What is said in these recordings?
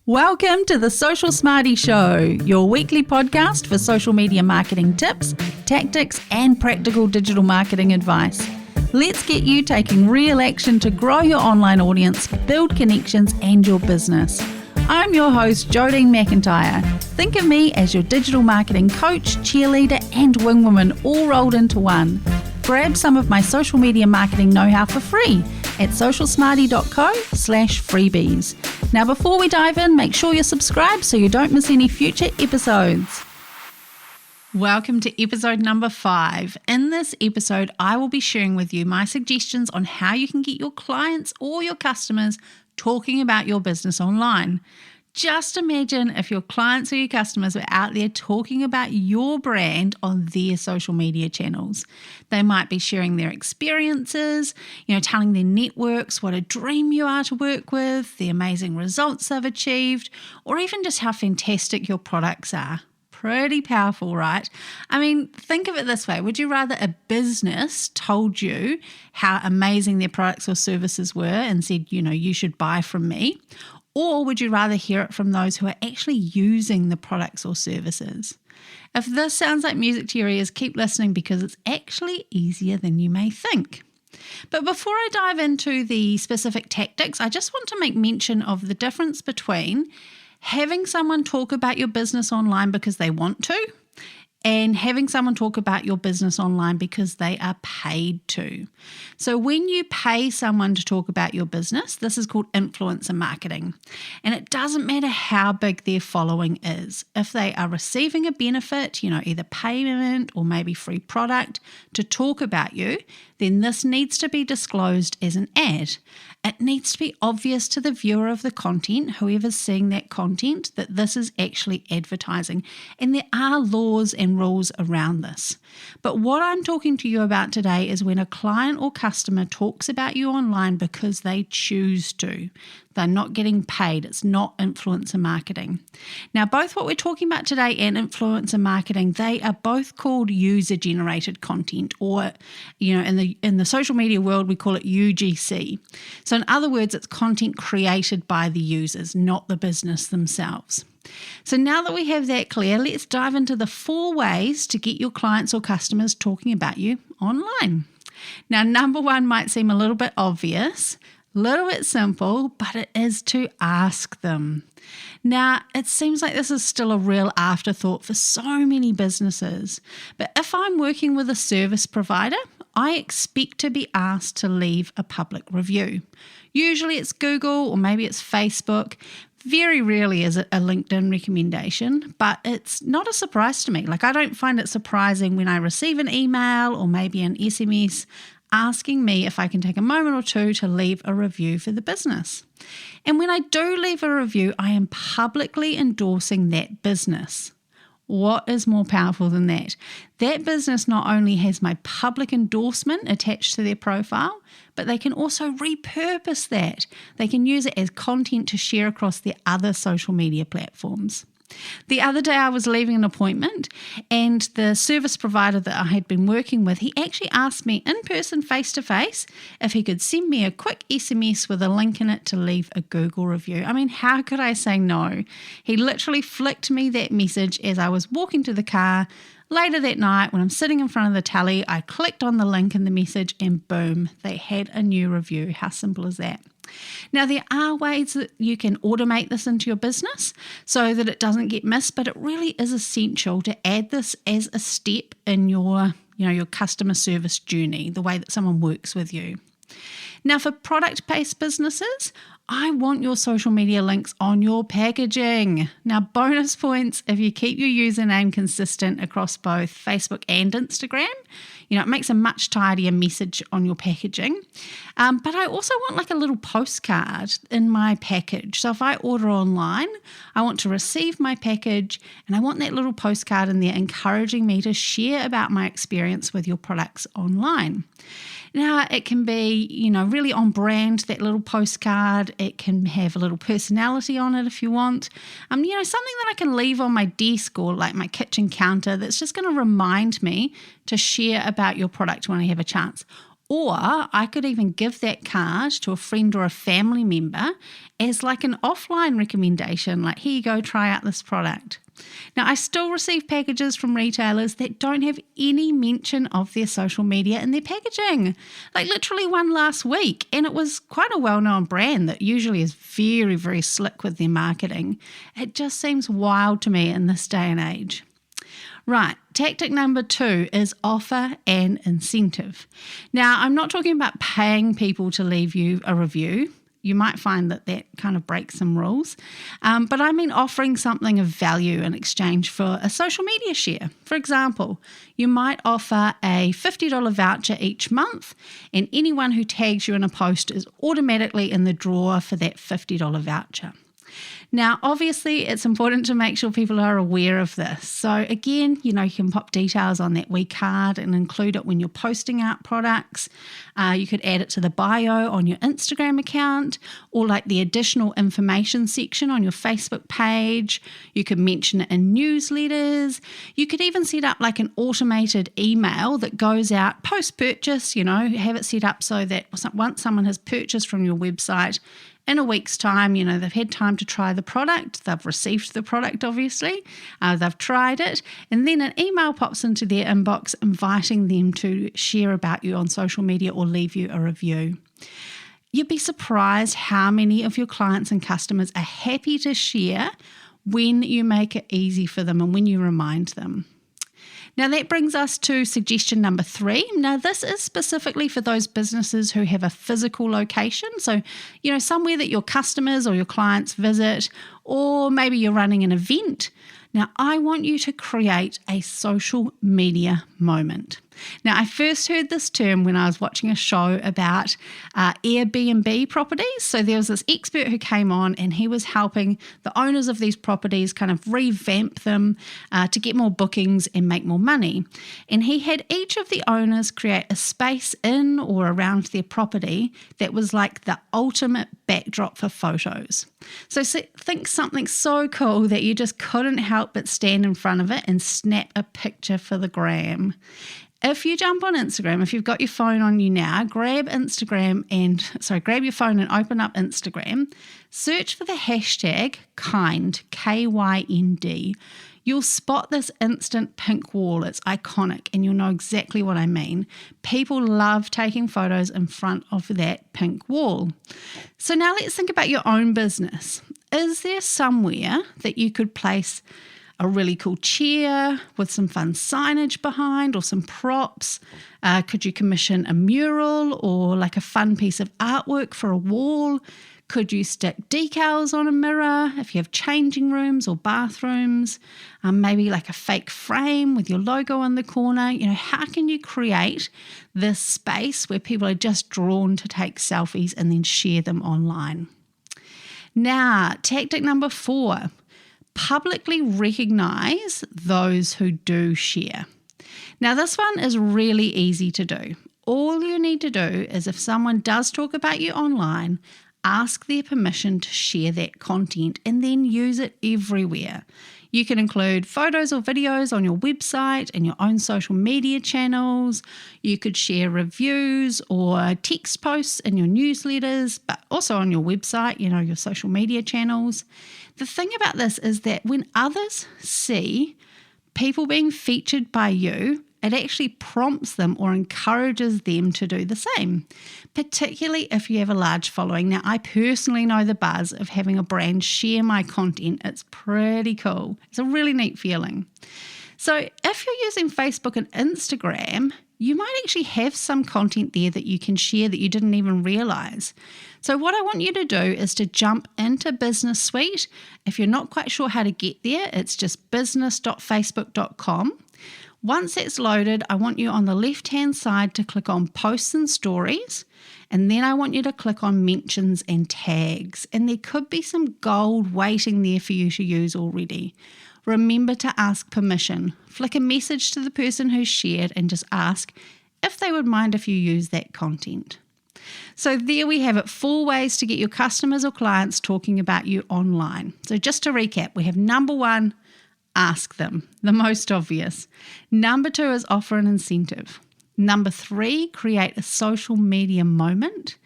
Welcome to the Social Smarty Show, your weekly podcast for social media marketing tips, tactics, and practical digital marketing advice. Let's get you taking real action to grow your online audience, build connections, and your business. I'm your host, Jodine McIntyre. Think of me as your digital marketing coach, cheerleader, and wingwoman all rolled into one. Grab some of my social media marketing know-how for free at socialsmarty.co/freebies. Now, before we dive in, make sure you're subscribed so you don't miss any future episodes. Welcome to episode number 5. In this episode, I will be sharing with you my suggestions on how you can get your clients or your customers talking about your business online. Just imagine if your clients or your customers were out there talking about your brand on their social media channels. They might be sharing their experiences, telling their networks what a dream you are to work with, the amazing results they've achieved, or even just how fantastic your products are. Pretty powerful, right? I mean, think of it this way. Would you rather a business told you how amazing their products or services were and said, you should buy from me? Or would you rather hear it from those who are actually using the products or services? If this sounds like music to your ears, keep listening because it's actually easier than you may think. But before I dive into the specific tactics, I just want to make mention of the difference between having someone talk about your business online because they want to, and having someone talk about your business online because they are paid to. So when you pay someone to talk about your business, this is called influencer marketing. And it doesn't matter how big their following is. If they are receiving a benefit, either payment or maybe free product to talk about you, then this needs to be disclosed as an ad. It needs to be obvious to the viewer of the content, whoever's seeing that content, that this is actually advertising. And there are laws and rules around this. But what I'm talking to you about today is when a client or customer talks about you online because they choose to. They're not getting paid. It's not influencer marketing. Now, both what we're talking about today and influencer marketing, they are both called user-generated content, or, in the social media world, we call it UGC. So in other words, it's content created by the users, not the business themselves. So now that we have that clear, let's dive into the 4 ways to get your clients or customers talking about you online. Now, number 1 might seem a little bit obvious, a little bit simple, but it is to ask them. Now, it seems like this is still a real afterthought for so many businesses, but if I'm working with a service provider, I expect to be asked to leave a public review. Usually it's Google or maybe it's Facebook. Very rarely is it a LinkedIn recommendation, but it's not a surprise to me. I don't find it surprising when I receive an email or maybe an SMS asking me if I can take a moment or two to leave a review for the business. And when I do leave a review, I am publicly endorsing that business. What is more powerful than that? That business not only has my public endorsement attached to their profile, but they can also repurpose that. They can use it as content to share across their other social media platforms. The other day I was leaving an appointment and the service provider that I had been working with, he actually asked me in person, face to face, if he could send me a quick SMS with a link in it to leave a Google review. I mean, how could I say no? He literally flicked me that message as I was walking to the car. Later that night, when I'm sitting in front of the tally, I clicked on the link in the message and boom, they had a new review. How simple is that? Now, there are ways that you can automate this into your business so that it doesn't get missed, but it really is essential to add this as a step in your customer service journey, the way that someone works with you. Now, for product-based businesses, I want your social media links on your packaging. Now, bonus points if you keep your username consistent across both Facebook and Instagram. It makes a much tidier message on your packaging. But I also want a little postcard in my package. So if I order online, I want to receive my package and I want that little postcard in there encouraging me to share about my experience with your products online. Now, it can be, really on brand, that little postcard. It can have a little personality on it if you want. Something that I can leave on my desk or my kitchen counter that's just going to remind me to share about your product when I have a chance. Or I could even give that card to a friend or a family member as like an offline recommendation, like, here you go, try out this product. Now, I still receive packages from retailers that don't have any mention of their social media in their packaging. Like literally one last week, and it was quite a well-known brand that usually is very, very slick with their marketing. It just seems wild to me in this day and age. Right, tactic number 2 is offer an incentive. Now, I'm not talking about paying people to leave you a review. You might find that kind of breaks some rules. But I mean offering something of value in exchange for a social media share. For example, you might offer a $50 voucher each month, and anyone who tags you in a post is automatically in the draw for that $50 voucher. Now, obviously, it's important to make sure people are aware of this. So again, you can pop details on that wee card and include it when you're posting out products. You could add it to the bio on your Instagram account, or like the additional information section on your Facebook page. You could mention it in newsletters. You could even set up like an automated email that goes out post-purchase, have it set up so that once someone has purchased from your website, in a week's time, they've had time to try the product, they've received the product, obviously, they've tried it, and then an email pops into their inbox inviting them to share about you on social media or leave you a review. You'd be surprised how many of your clients and customers are happy to share when you make it easy for them and when you remind them. Now that brings us to suggestion number 3. Now this is specifically for those businesses who have a physical location. So, somewhere that your customers or your clients visit, or maybe you're running an event. Now I want you to create a social media moment. Now, I first heard this term when I was watching a show about Airbnb properties. So there was this expert who came on and he was helping the owners of these properties kind of revamp them to get more bookings and make more money. And he had each of the owners create a space in or around their property that was like the ultimate backdrop for photos. So think something so cool that you just couldn't help but stand in front of it and snap a picture for the gram. If you jump on Instagram, if you've got your phone on you now, grab your phone and open up Instagram, search for the hashtag KYND, KYND. You'll spot this instant pink wall. It's iconic and you'll know exactly what I mean. People love taking photos in front of that pink wall. So now let's think about your own business. Is there somewhere that you could place a really cool chair with some fun signage behind or some props? Could you commission a mural or like a fun piece of artwork for a wall? Could you stick decals on a mirror if you have changing rooms or bathrooms? Maybe like a fake frame with your logo in the corner. How can you create this space where people are just drawn to take selfies and then share them online? Now, tactic number 4. Publicly recognize those who do share. Now, this one is really easy to do. All you need to do is if someone does talk about you online, ask their permission to share that content and then use it everywhere. You can include photos or videos on your website and your own social media channels. You could share reviews or text posts in your newsletters, but also on your website, your social media channels. The thing about this is that when others see people being featured by you, it actually prompts them or encourages them to do the same, particularly if you have a large following. Now, I personally know the buzz of having a brand share my content. It's pretty cool. It's a really neat feeling. So if you're using Facebook and Instagram, you might actually have some content there that you can share that you didn't even realize. So what I want you to do is to jump into Business Suite. If you're not quite sure how to get there, it's just business.facebook.com. Once it's loaded, I want you on the left-hand side to click on Posts and Stories, and then I want you to click on Mentions and Tags, and there could be some gold waiting there for you to use already. Remember to ask permission. Flick a message to the person who shared and just ask if they would mind if you use that content. So there we have it, 4 ways to get your customers or clients talking about you online. So just to recap, we have number 1, ask them, the most obvious. Number 2 is offer an incentive. Number 3, create a social media moment.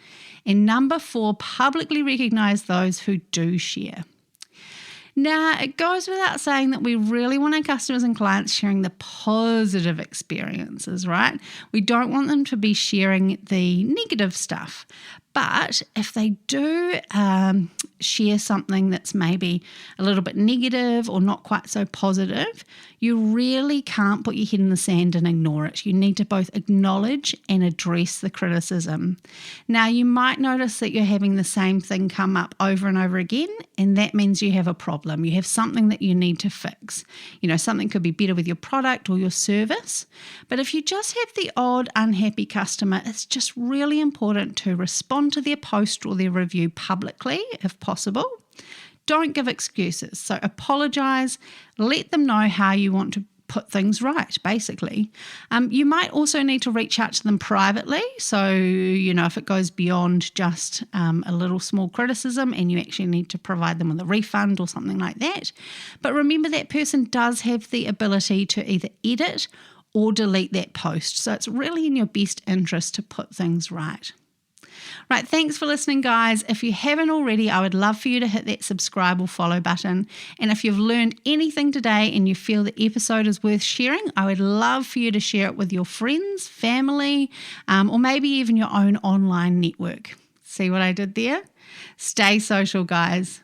And number 4, publicly recognize those who do share. Now, it goes without saying that we really want our customers and clients sharing the positive experiences, right? We don't want them to be sharing the negative stuff. But if they do share something that's maybe a little bit negative or not quite so positive, you really can't put your head in the sand and ignore it. You need to both acknowledge and address the criticism. Now, you might notice that you're having the same thing come up over and over again, and that means you have a problem. You have something that you need to fix. Something could be better with your product or your service. But if you just have the odd unhappy customer, it's just really important to respond to their post or their review publicly, if possible. Don't give excuses. So apologize, let them know how you want to put things right, basically. You might also need to reach out to them privately. So, if it goes beyond just a little small criticism and you actually need to provide them with a refund or something like that. But remember, that person does have the ability to either edit or delete that post. So it's really in your best interest to put things right. Right, thanks for listening, guys. If you haven't already, I would love for you to hit that subscribe or follow button. And if you've learned anything today and you feel the episode is worth sharing, I would love for you to share it with your friends, family, or maybe even your own online network. See what I did there? Stay social, guys.